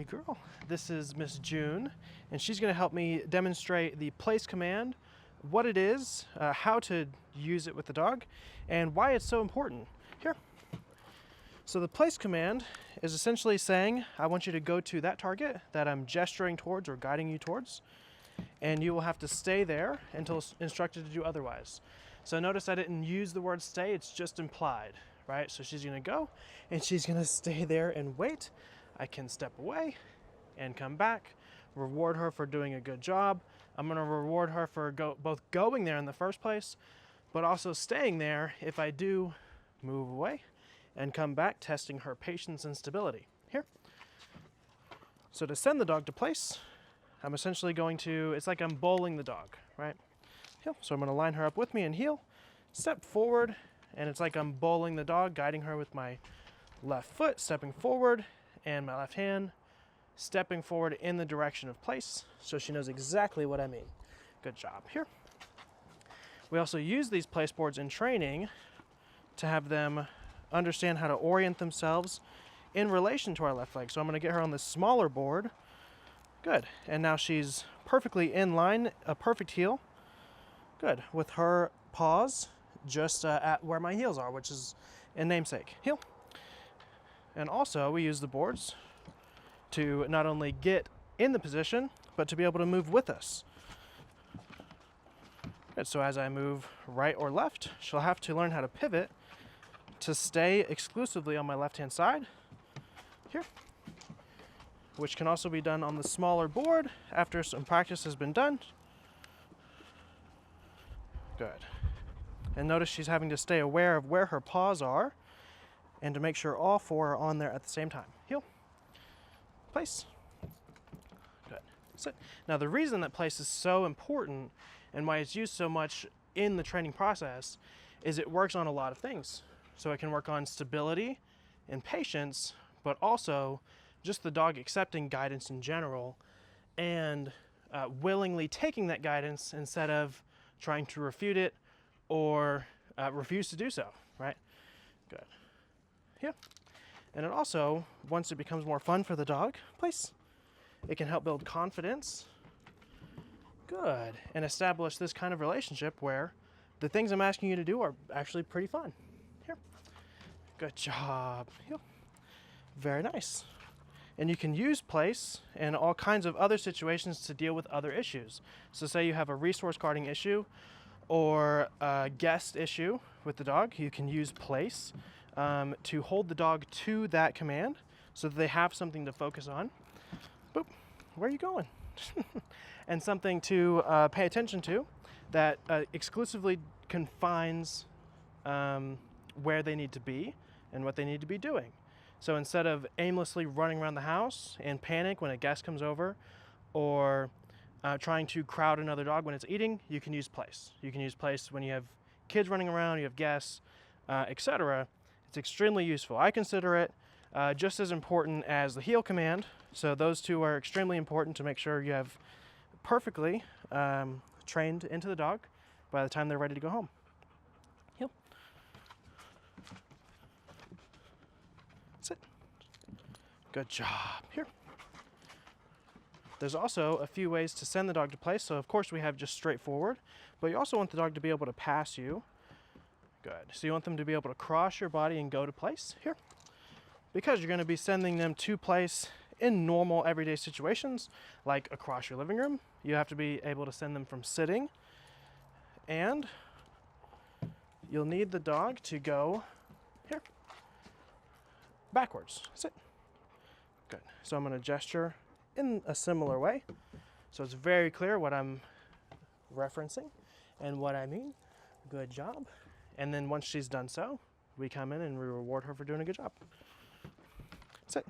girl. This is Miss June, and she's going to help me demonstrate the place command, what it is, how to use it with the dog, and why it's so important. Here. So the place command is essentially saying, I want you to go to that target that I'm gesturing towards or guiding you towards, and you will have to stay there until instructed to do otherwise. So notice I didn't use the word stay, it's just implied, right? So she's gonna go and she's gonna stay there and wait. I can step away and come back, reward her for doing a good job. I'm gonna reward her for both going there in the first place, but also staying there if I do move away and come back, testing her patience and stability. Here. So to send the dog to place, I'm essentially going to, it's like I'm bowling the dog, right? Heel. So I'm gonna line her up with me and heel, step forward, and it's like I'm bowling the dog, guiding her with my left foot, stepping forward, and my left hand, stepping forward in the direction of place, so she knows exactly what I mean. Good job. Here. We also use these place boards in training to have them understand how to orient themselves in relation to our left leg. So I'm gonna get her on this smaller board. Good. And now she's perfectly in line, a perfect heel. Good. With her paws just at where my heels are, which is in namesake. Heel. And also we use the boards to not only get in the position, but to be able to move with us. Good. So as I move right or left, she'll have to learn how to pivot to stay exclusively on my left-hand side. Here. Which can also be done on the smaller board after some practice has been done. Good. And notice she's having to stay aware of where her paws are and to make sure all four are on there at the same time. Heel. Place. Good. Sit. Now the reason that place is so important and why it's used so much in the training process is it works on a lot of things. So it can work on stability and patience, but also just the dog accepting guidance in general and willingly taking that guidance instead of trying to refute it or refuse to do so, right? Good. Yeah. And it also, once it becomes more fun for the dog, place, it can help build confidence. Good. And establish this kind of relationship where the things I'm asking you to do are actually pretty fun. Here. Good job. Here. Very nice. And you can use place in all kinds of other situations to deal with other issues. So say you have a resource guarding issue or a guest issue with the dog, you can use place to hold the dog to that command so that they have something to focus on. Boop, where are you going? And something to pay attention to that exclusively confines where they need to be and what they need to be doing. So instead of aimlessly running around the house in panic when a guest comes over or trying to crowd another dog when it's eating, you can use place. You can use place when you have kids running around, you have guests, etc. It's extremely useful. I consider it just as important as the heel command. So those two are extremely important to make sure you have perfectly trained into the dog by the time they're ready to go home. Heel. Sit. Good job. Here. There's also a few ways to send the dog to place. So of course we have just straightforward, but you also want the dog to be able to pass you. Good. So you want them to be able to cross your body and go to place. Here. Because you're going to be sending them to place in normal everyday situations, like across your living room. You have to be able to send them from sitting, and you'll need the dog to go here, backwards. Sit. Good. So I'm going to gesture in a similar way, so it's very clear what I'm referencing and what I mean. Good job. And then once she's done so, we come in and we reward her for doing a good job. Sit.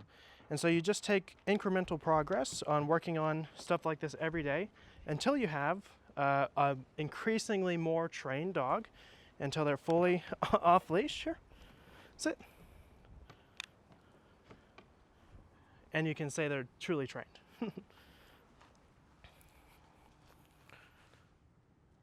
And so you just take incremental progress on working on stuff like this every day until you have an increasingly more trained dog, until they're fully off leash. Here. Sit. And you can say they're truly trained.